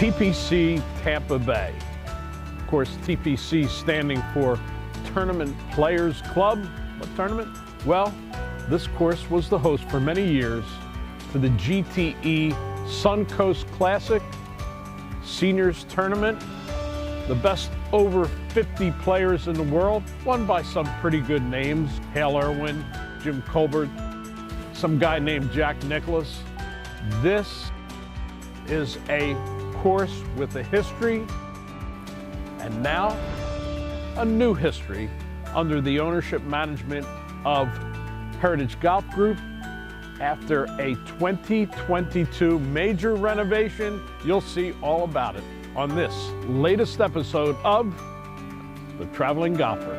TPC Tampa Bay. Of course, TPC standing for Tournament Players Club. What tournament? Well, this course was the host for many years to the GTE Suncoast Classic Seniors Tournament. The best over 50 players in the world, won by some pretty good names. Hale Irwin, Jim Colbert, some guy named Jack Nicklaus. This is a course with a history, and now a new history under the ownership management of Heritage Golf Group. After a 2022 major renovation, you'll see all about it on this latest episode of The Traveling Golfer.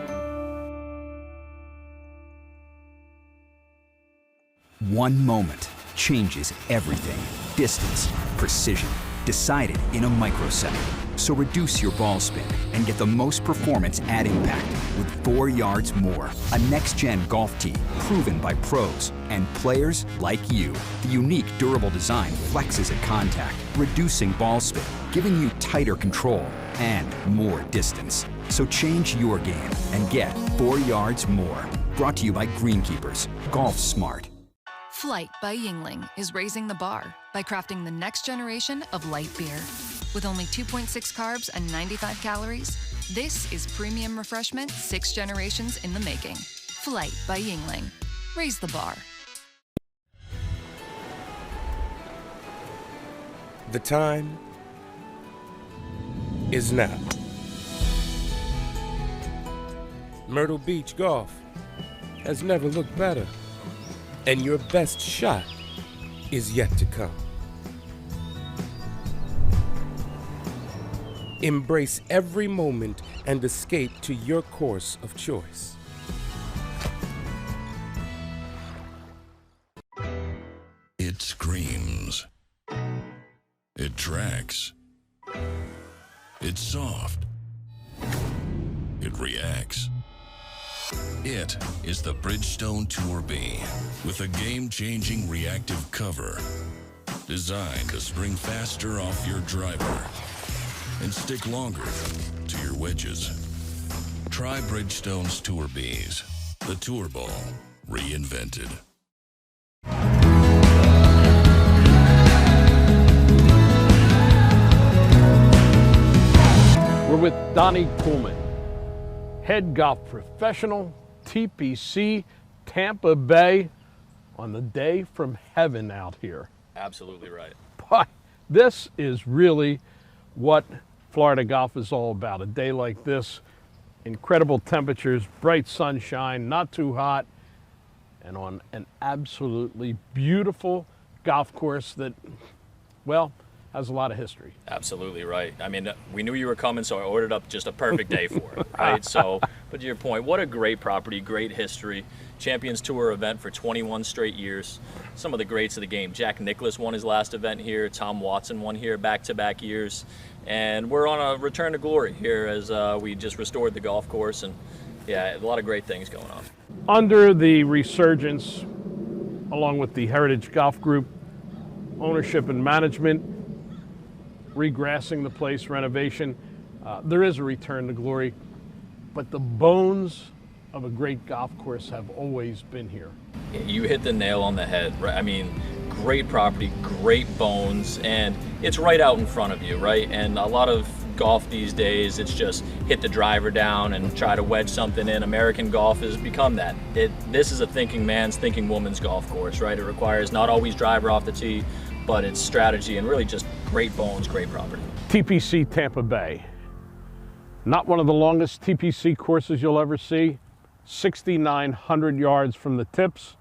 One moment changes everything. Distance, precision, decided in a microsecond. So reduce your ball spin and get the most performance at impact with 4 yards more. A next-gen golf tee proven by pros and players like you. The unique durable design flexes at contact, reducing ball spin, giving you tighter control and more distance. So change your game and get 4 yards more. Brought to you by Greenkeepers. Golf Smart. Flight by Yingling is raising the bar by crafting the next generation of light beer. With only 2.6 carbs and 95 calories, this is premium refreshment 6 generations in the making. Flight by Yingling. Raise the bar. The time is now. Myrtle Beach golf has never looked better, and your best shot is yet to come. Embrace every moment and escape to your course of choice. It screams. It tracks. It's soft. It reacts. It is the Bridgestone Tour B with a game-changing reactive cover designed to spring faster off your driver and stick longer to your wedges. Try Bridgestone's Tour Bs, the Tour Ball reinvented. We're with Donnie Kuhlman, head golf professional, TPC Tampa Bay, on the day from heaven out here. Absolutely right. But this is really what Florida golf is all about. A day like this, incredible temperatures, bright sunshine, not too hot, and on an absolutely beautiful golf course that, well, has a lot of history. Absolutely right. I mean, we knew you were coming, so I ordered up just a perfect day for it, right? So, but to your point, what a great property, great history. Champions Tour event for 21 straight years. Some of the greats of the game. Jack Nicklaus won his last event here. Tom Watson won here back-to-back years. And we're on a return to glory here as we just restored the golf course. And yeah, a lot of great things going on. Under the resurgence, along with the Heritage Golf Group, ownership and management, regrassing the place, renovation, there is a return to glory, but the bones of a great golf course have always been here. You hit the nail on the head, right? I mean, great property, great bones, and it's right out in front of you, right? And a lot of golf these days, it's just hit the driver down and try to wedge something in. American golf has become that. This is a thinking man's, thinking woman's golf course, right? It requires not always driver off the tee, but it's strategy and really just great bones, great property. TPC Tampa Bay. Not one of the longest TPC courses you'll ever see, 6,900 yards from the tips,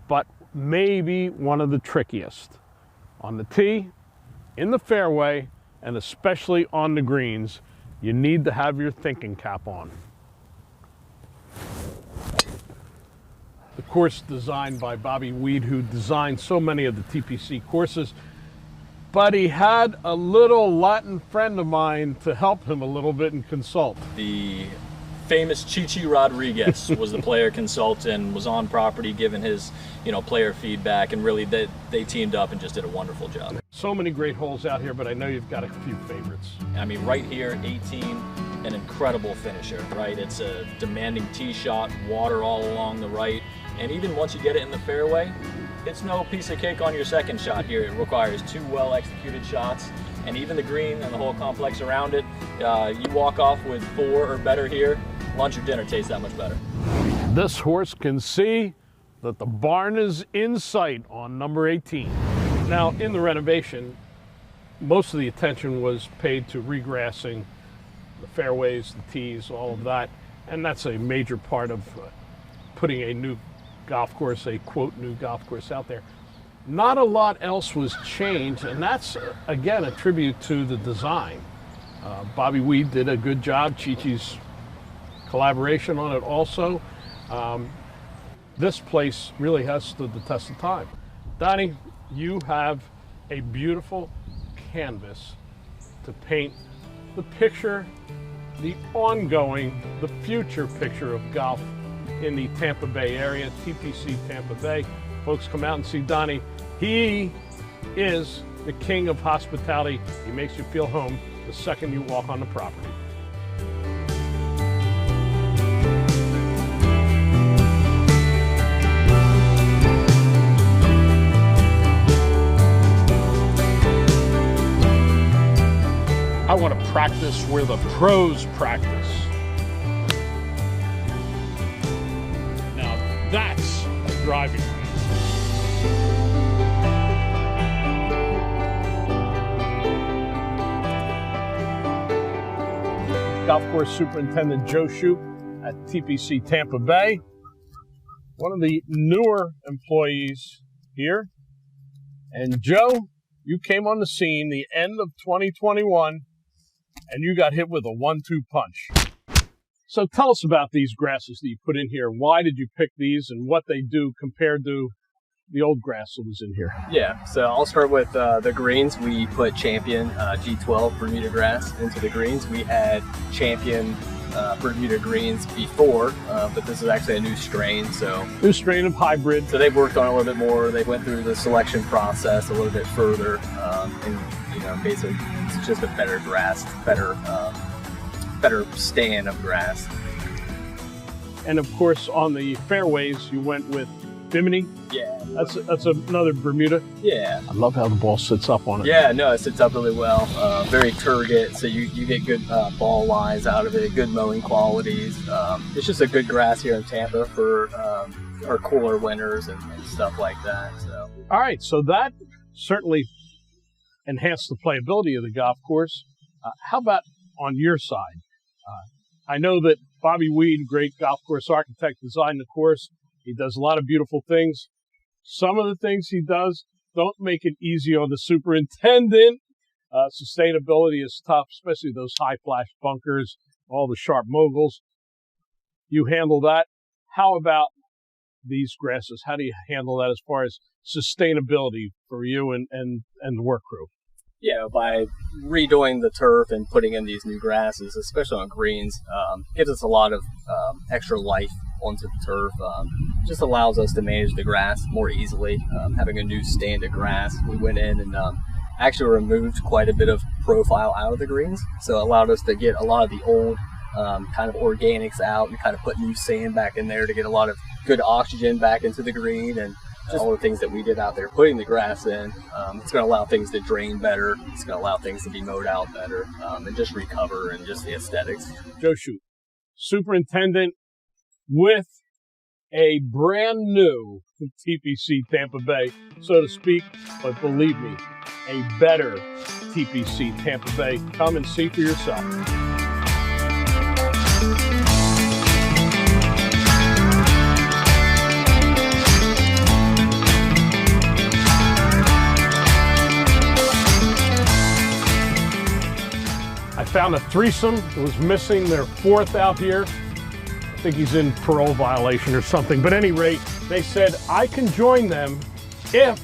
but maybe one of the trickiest. On the tee, in the fairway, and especially on the greens, you need to have your thinking cap on. The course designed by Bobby Weed, who designed so many of the TPC courses, but he had a little Latin friend of mine to help him a little bit and consult. The famous Chichi Rodriguez was the player consultant, was on property giving his, player feedback, and really they teamed up and just did a wonderful job. So many great holes out here, but I know you've got a few favorites. I mean, right here, 18, an incredible finisher, right? It's a demanding tee shot, water all along the right, and even once you get it in the fairway, it's no piece of cake on your second shot here. It requires 2 well-executed shots, and even the green and the whole complex around it, you walk off with 4 or better here, lunch or dinner tastes that much better. This horse can see that the barn is in sight on number 18. Now, in the renovation, most of the attention was paid to regrassing the fairways, the tees, all of that, and that's a major part of putting a new golf course, a quote new golf course out there. Not a lot else was changed, and that's again a tribute to the design. Bobby Weed did a good job, Chi-Chi's collaboration on it also. This place really has stood the test of time. Donnie, you have a beautiful canvas to paint the picture, the ongoing, the future picture of golf in the Tampa Bay area, TPC Tampa Bay. Folks, come out and see Donnie. He is the king of hospitality. He makes you feel home the second you walk on the property. I want to practice where the pros practice. Now that's a driving range. Golf course Superintendent Joe Shoup at TPC Tampa Bay. One of the newer employees here. And Joe, you came on the scene the end of 2021 and you got hit with a 1-2 punch. So tell us about these grasses that you put in here. Why did you pick these and what they do compared to the old grass that was in here? Yeah, so I'll start with the greens. We put Champion G12 Bermuda grass into the greens. We had Champion Bermuda greens before, but this is actually a new strain. So new strain of hybrid. So they've worked on it a little bit more. They went through the selection process a little bit further, and basically it's just a better grass, better stand of grass. And of course, on the fairways, you went with Bimini. Yeah, that's another Bermuda. Yeah, I love how the ball sits up on it. Yeah, no, it sits up really well. Very turgid, so you get good ball lines out of it, good mowing qualities. It's just a good grass here in Tampa for our cooler winters and stuff like that. So. All right, so that certainly enhanced the playability of the golf course. How about on your side? I know that Bobby Weed, great golf course architect, designed the course. He does a lot of beautiful things. Some of the things he does don't make it easy on the superintendent. Sustainability is tough, especially those high flash bunkers, all the sharp moguls. You handle that. How about these grasses? How do you handle that as far as sustainability for you and the work crew? Yeah, by redoing the turf and putting in these new grasses, especially on greens, gives us a lot of extra life onto the turf. Just allows us to manage the grass more easily. Having a new stand of grass, we went in and actually removed quite a bit of profile out of the greens, so it allowed us to get a lot of the old kind of organics out and kind of put new sand back in there to get a lot of good oxygen back into the green, and just all the things that we did out there, putting the grass in. It's going to allow things to drain better. It's going to allow things to be mowed out better, and just recover, and just the aesthetics. Joe Shoup, superintendent with a brand new TPC Tampa Bay, so to speak, but believe me, a better TPC Tampa Bay. Come and see for yourself. I found a threesome that was missing their fourth out here. I think he's in parole violation or something. But at any rate, they said I can join them if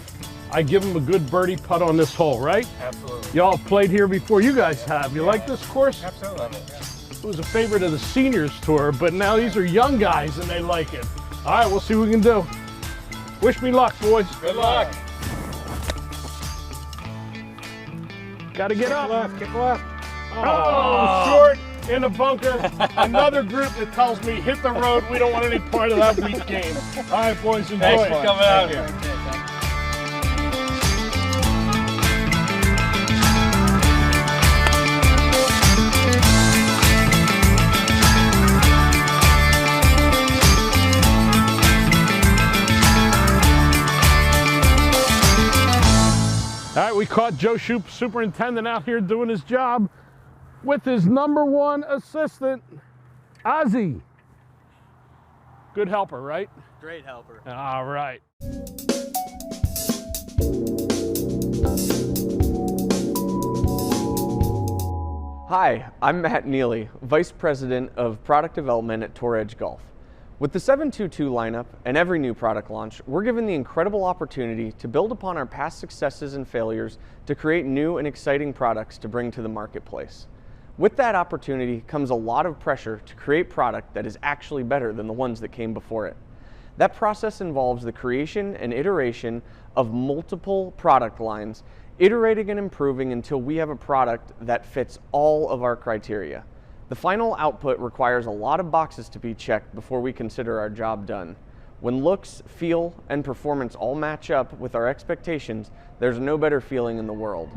I give them a good birdie putt on this hole, right? Absolutely. Y'all played here before. You guys have. You like this course? Absolutely. It was a favorite of the seniors tour, but now these are young guys and they like it. All right, we'll see what we can do. Wish me luck, boys. Good luck. Got to get up. Kick left. Oh, short in the bunker. Another group that tells me hit the road. We don't want any part of that weak game. All right, boys, enjoy. Thanks for coming out here. All right, we caught Joe Shoup, superintendent, out here doing his job with his #1 assistant, Ozzy. Good helper, right? Great helper. All right. Hi, I'm Matt Neely, Vice President of Product Development at Tour Edge Golf. With the 722 lineup and every new product launch, we're given the incredible opportunity to build upon our past successes and failures to create new and exciting products to bring to the marketplace. With that opportunity comes a lot of pressure to create product that is actually better than the ones that came before it. That process involves the creation and iteration of multiple product lines, iterating and improving until we have a product that fits all of our criteria. The final output requires a lot of boxes to be checked before we consider our job done. When looks, feel, and performance all match up with our expectations, there's no better feeling in the world.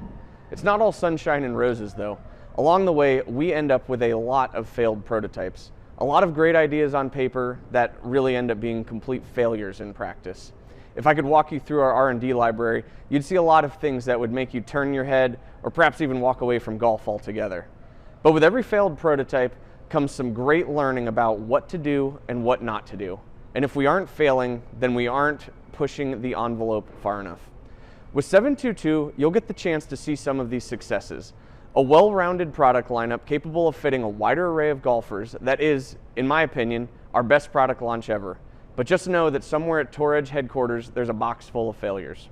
It's not all sunshine and roses though. Along the way, we end up with a lot of failed prototypes. A lot of great ideas on paper that really end up being complete failures in practice. If I could walk you through our R&D library, you'd see a lot of things that would make you turn your head or perhaps even walk away from golf altogether. But with every failed prototype comes some great learning about what to do and what not to do. And if we aren't failing, then we aren't pushing the envelope far enough. With 722, you'll get the chance to see some of these successes. A well-rounded product lineup capable of fitting a wider array of golfers that is, in my opinion, our best product launch ever. But just know that somewhere at Tour Edge headquarters, there's a box full of failures.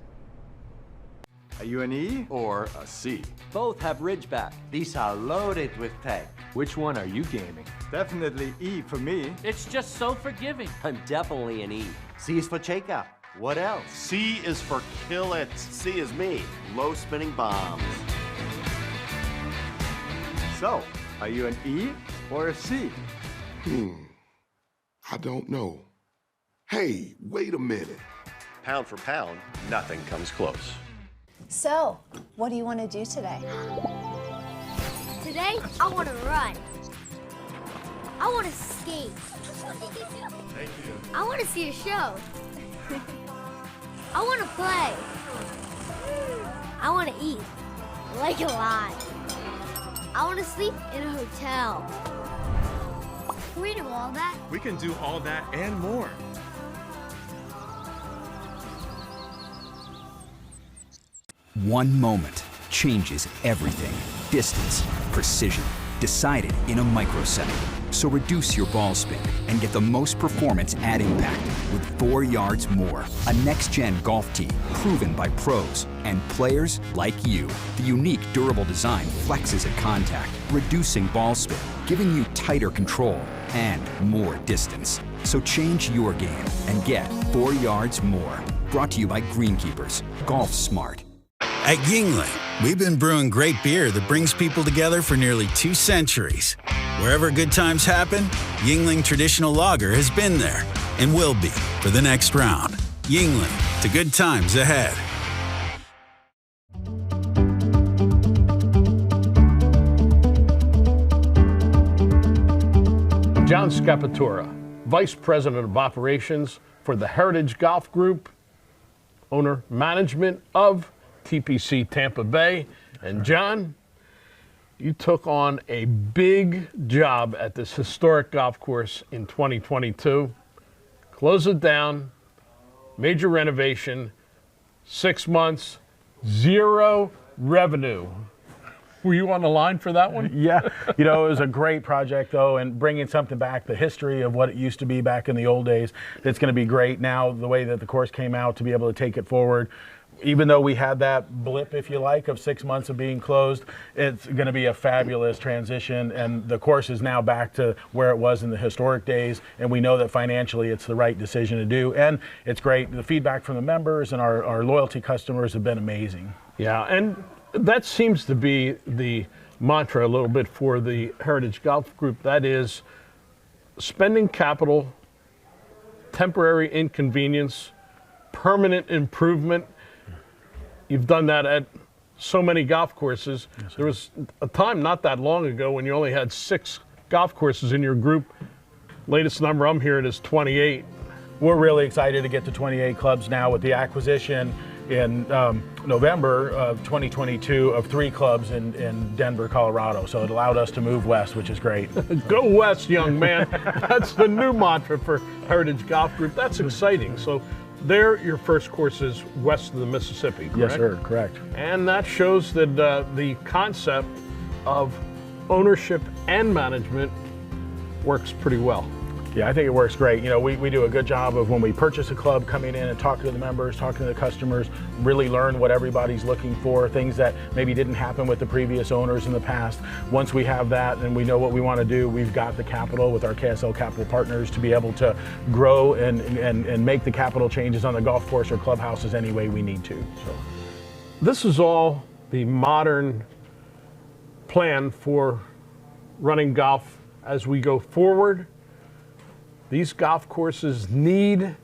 Are you an E or a C? Both have Ridgeback. These are loaded with tech. Which one are you gaming? Definitely E for me. It's just so forgiving. I'm definitely an E. C is for Cheka. What else? C is for kill it. C is me. Low spinning bombs. So, are you an E or a C? I don't know. Hey, wait a minute. Pound for pound, nothing comes close. So, what do you want to do today? Today, I want to run. I want to skate. Thank you. I want to see a show. I want to play. I want to eat, like a lot. I want to sleep in a hotel. Can we do all that? We can do all that and more. One moment changes everything. Distance, precision, decided in a microsecond. So reduce your ball spin and get the most performance at impact with 4 yards more. A next-gen golf tee proven by pros and players like you. The unique durable design flexes at contact, reducing ball spin, giving you tighter control and more distance. So change your game and get 4 yards more. Brought to you by Greenkeepers. Golf smart. At Yingling, we've been brewing great beer that brings people together for nearly 2 centuries. Wherever good times happen, Yingling Traditional Lager has been there and will be for the next round. Yingling, to good times ahead. John Scapatura, Vice President of Operations for the Heritage Golf Group, owner management of TPC Tampa Bay. And John, you took on a big job at this historic golf course in 2022. Close it down, major renovation, 6 months, 0 revenue. Were you on the line for that one? Yeah, you know, it was a great project though, and bringing something back, the history of what it used to be back in the old days, it's going to be great now, the way that the course came out, to be able to take it forward. even though we had that blip, if you like, of 6 months of being closed, it's going to be a fabulous transition, and the course is now back to where it was in the historic days, and we know that financially it's the right decision to do, and it's great. The feedback from the members and our loyalty customers have been amazing. Yeah, and that seems to be the mantra a little bit for the Heritage Golf Group. That is spending capital, temporary inconvenience, permanent improvement. You've done that at so many golf courses. Yes, there was a time not that long ago when you only had 6 golf courses in your group. Latest number I'm hearing is 28. We're really excited to get to 28 clubs now with the acquisition in November of 2022 of 3 clubs in Denver, Colorado. So it allowed us to move west, which is great. Go west, young man. That's the new mantra for Heritage Golf Group. That's exciting. So there, your first course is west of the Mississippi, correct? Yes, sir, correct. And that shows that the concept of ownership and management works pretty well. Yeah, I think it works great. You know, we do a good job of when we purchase a club, coming in and talking to the members, talking to the customers, really learn what everybody's looking for, things that maybe didn't happen with the previous owners in the past. Once we have that and we know what we want to do, we've got the capital with our KSL Capital Partners to be able to grow and make the capital changes on the golf course or clubhouses any way we need to. So this is all the modern plan for running golf as we go forward. These golf courses need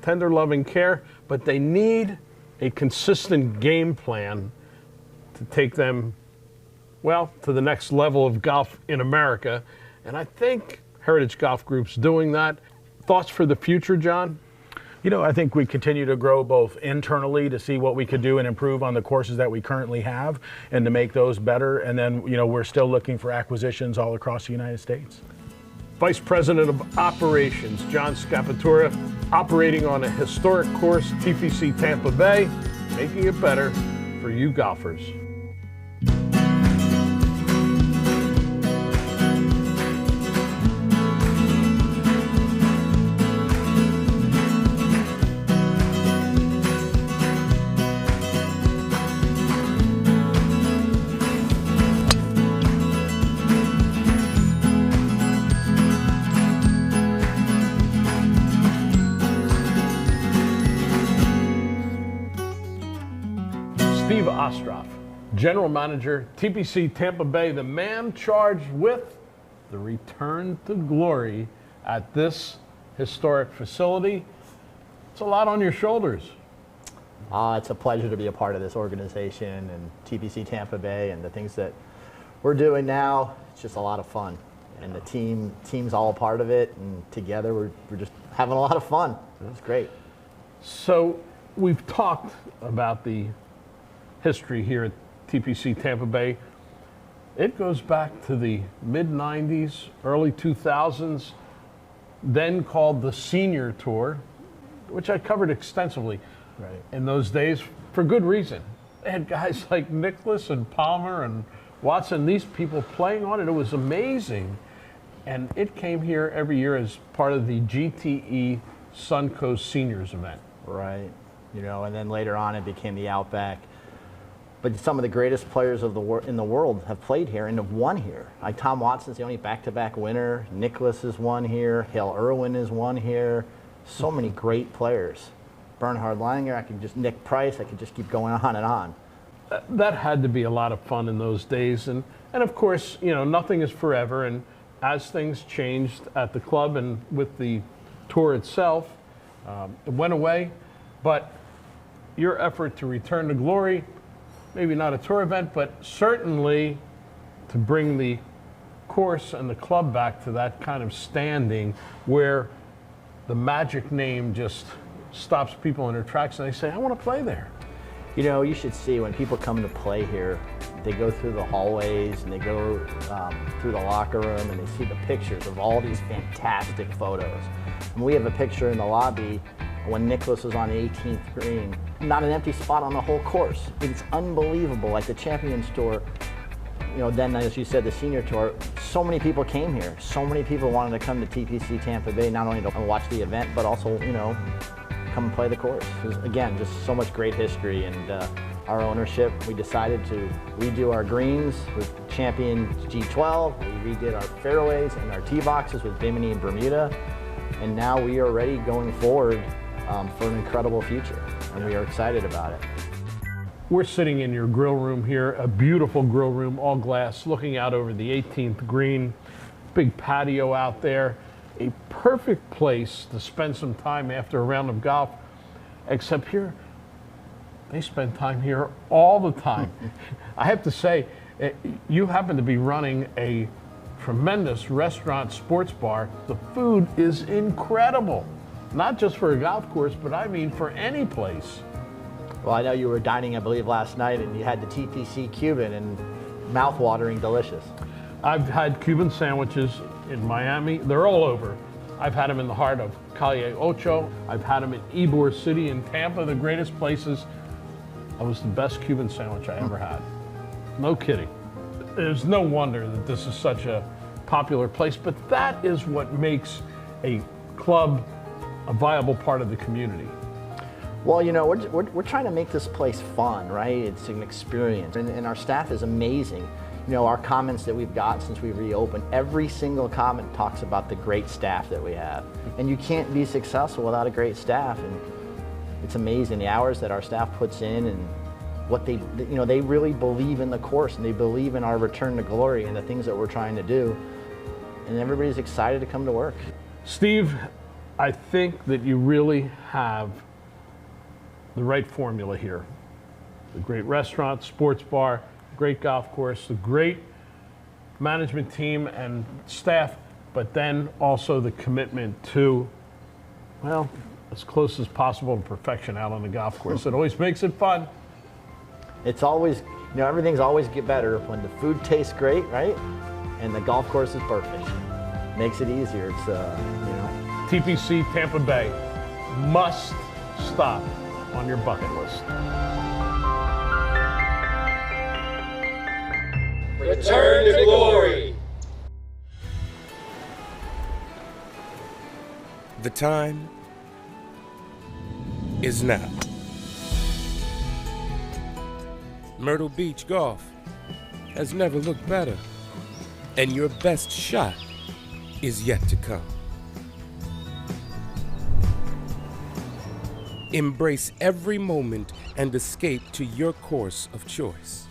tender loving care, but they need a consistent game plan to take them, well, to the next level of golf in America. And I think Heritage Golf Group's doing that. Thoughts for the future, John? You know, I think we continue to grow both internally to see what we could do and improve on the courses that we currently have and to make those better. And then, you know, we're still looking for acquisitions all across the United States. Vice President of Operations, John Scapatura, operating on a historic course, TPC Tampa Bay, making it better for you golfers. Steve Ostroff, General Manager, TPC Tampa Bay, the man charged with the return to glory at this historic facility. It's a lot on your shoulders. It's a pleasure to be a part of this organization and TPC Tampa Bay and the things that we're doing now. It's just a lot of fun. And the team's all a part of it, and together we're just having a lot of fun. It's great. So we've talked about the history here at TPC Tampa Bay. It goes back to the mid-90s, early 2000s, then called the Senior Tour, which I covered extensively in those days for good reason. They had guys like Nicklaus and Palmer and Watson, these people playing on it. It was amazing. And it came here every year as part of the GTE Suncoast Seniors event. Right. You know, and then later on it became the Outback. But some of the greatest players of in the world have played here and have won here. Like Tom Watson's the only back-to-back winner. Nicklaus has won here. Hale Irwin has won here. So many great players. Bernhard Langer, Nick Price, I could just keep going on and on. That had to be a lot of fun in those days. And of course, you know, nothing is forever. And as things changed at the club and with the tour itself, it went away. But your effort to return to glory, maybe not a tour event, but certainly to bring the course and the club back to that kind of standing where the magic name just stops people in their tracks and they say, I want to play there. You know, you should see when people come to play here, they go through the hallways and they go through the locker room and they see the pictures of all these fantastic photos. And we have a picture in the lobby when Nicklaus was on the 18th green. Not an empty spot on the whole course. It's unbelievable. Like the Champions Tour, you know, then as you said, the Senior Tour, so many people came here. So many people wanted to come to TPC Tampa Bay, not only to watch the event, but also, you know, come and play the course. There's, again, just so much great history, and our ownership, we decided to redo our greens with Champion G12, we redid our fairways and our tee boxes with Bimini and Bermuda, and now we are ready going forward for an incredible future, and we are excited about it. We're sitting in your grill room here, a beautiful grill room, all glass, looking out over the 18th green, big patio out there, a perfect place to spend some time after a round of golf, except here, they spend time here all the time. I have to say, you happen to be running a tremendous restaurant sports bar. The food is incredible, not just for a golf course, but I mean for any place. Well, I know you were dining, I believe, last night, and you had the TPC Cuban, and mouth-watering delicious. I've had Cuban sandwiches in Miami. They're all over. I've had them in the heart of Calle Ocho. I've had them in Ybor City in Tampa, the greatest places. That was the best Cuban sandwich I ever had. No kidding. There's no wonder that this is such a popular place, but that is what makes a club a viable part of the community. Well, you know, we're trying to make this place fun, right? It's an experience, and our staff is amazing. You know, our comments that we've got since we reopened, every single comment talks about the great staff that we have. And you can't be successful without a great staff, and it's amazing the hours that our staff puts in, and what they, you know, they really believe in the course, and they believe in our return to glory and the things that we're trying to do. And everybody's excited to come to work. Steve, I think that you really have the right formula here. The great restaurant, sports bar, great golf course, the great management team and staff, but then also the commitment to, well, as close as possible to perfection out on the golf course. It always makes it fun. It's always, you know, everything's always get better when the food tastes great, right? And the golf course is perfect. Makes it easier. It's, you know. TPC Tampa Bay, must stop on your bucket list. Return to glory. The time is now. Myrtle Beach golf has never looked better, and your best shot is yet to come. Embrace every moment and escape to your course of choice.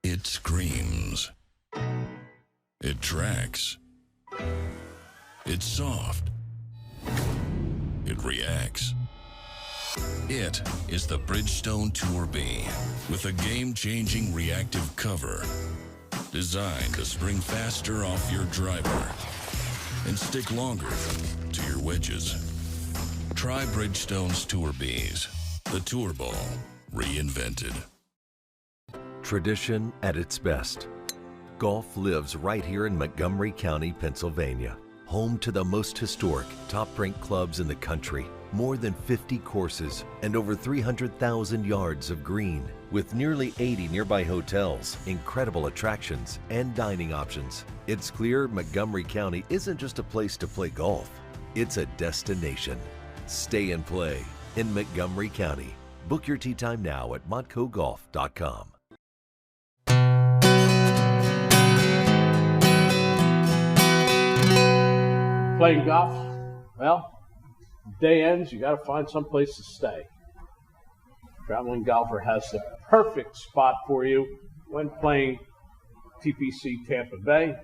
It screams. It tracks. It's soft. It reacts. It is the Bridgestone Tour B with a game-changing reactive cover designed to spring faster off your driver and stick longer to your wedges. Try Bridgestone's Tour Bs, the Tour Ball reinvented. Tradition at its best. Golf lives right here in Montgomery County, Pennsylvania, home to the most historic, top-ranked clubs in the country, more than 50 courses, and over 300,000 yards of green, with nearly 80 nearby hotels, incredible attractions, and dining options. It's clear Montgomery County isn't just a place to play golf, it's a destination. Stay and play in Montgomery County. Book your tee time now at montcogolf.com. Playing golf, well, day ends, you got to find some place to stay. Traveling Golfer has the perfect spot for you when playing TPC Tampa Bay.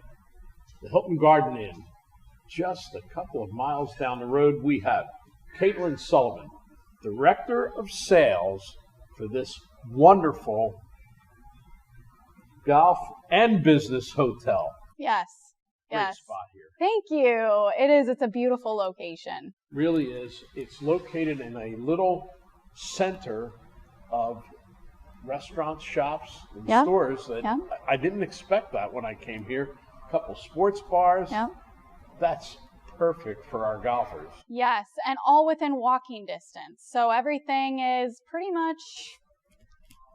The Hilton Garden Inn. Just a couple of miles down the road, we have Caitlin Sullivan, Director of Sales for this wonderful golf and business hotel. Yes. Great Yes. spot here. Thank you. It is. It's a beautiful location. Really is. It's located in a little center of restaurants, shops, and Yeah. stores that Yeah. I didn't expect that when I came here. A couple sports bars. Yeah. That's perfect for our golfers. Yes, and all within walking distance. So everything is pretty much,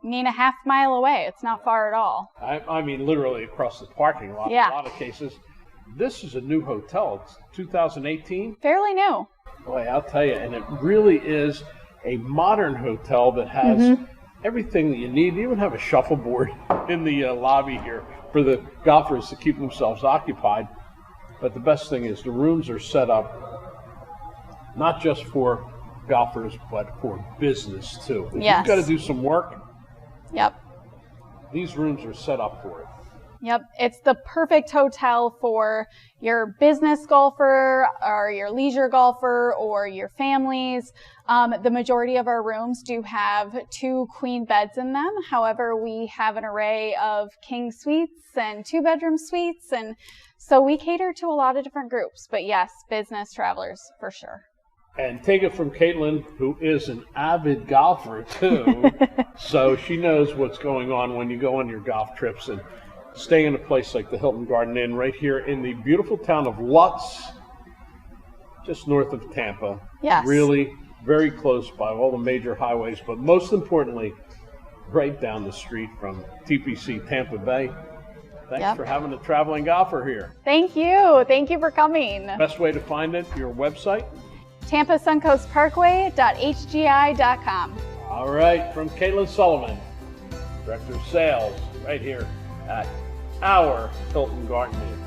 a half mile away. It's not far at all. I mean, literally across the parking lot Yeah. in a lot of cases. this is a new hotel. It's 2018. Fairly new. Boy, I'll tell you, and it really is a modern hotel that has everything that you need. They even have a shuffleboard in the lobby here for the golfers to keep themselves occupied. But the best thing is the rooms are set up not just for golfers, but for business too. If Yes. you've got to do some work, Yep. these rooms are set up for it. Yep, it's the perfect hotel for your business golfer or your leisure golfer or your families. The majority of our rooms do have 2 queen beds in them. However, we have an array of king suites and 2-bedroom suites. And so we cater to a lot of different groups. But yes, business travelers for sure. And take it from Caitlin, who is an avid golfer too. So she knows what's going on when you go on your golf trips and staying in a place like the Hilton Garden Inn right here in the beautiful town of Lutz, just north of Tampa. Yes. Really very close by all the major highways, but most importantly, right down the street from TPC Tampa Bay. Thanks for having a traveling golfer here. Thank you. Thank you for coming. Best way to find it, your website? TampaSuncoastParkway.hgi.com. All right, from Caitlin Sullivan, Director of Sales, right here at our Hilton Garden Inn.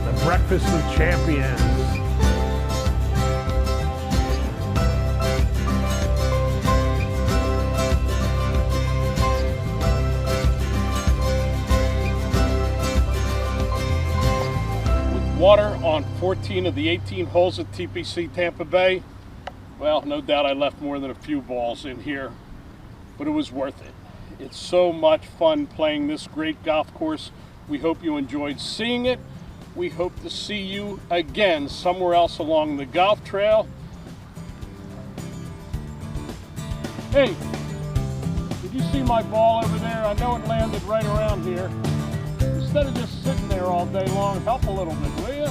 The Breakfast of Champions. Water on 14 of the 18 holes at TPC Tampa Bay. Well, no doubt I left more than a few balls in here, but it was worth it. It's so much fun playing this great golf course. We hope you enjoyed seeing it. We hope to see you again somewhere else along the golf trail. Hey, did you see my ball over there? I know it landed right around here. Instead of just sitting there all day long, help a little bit, will you?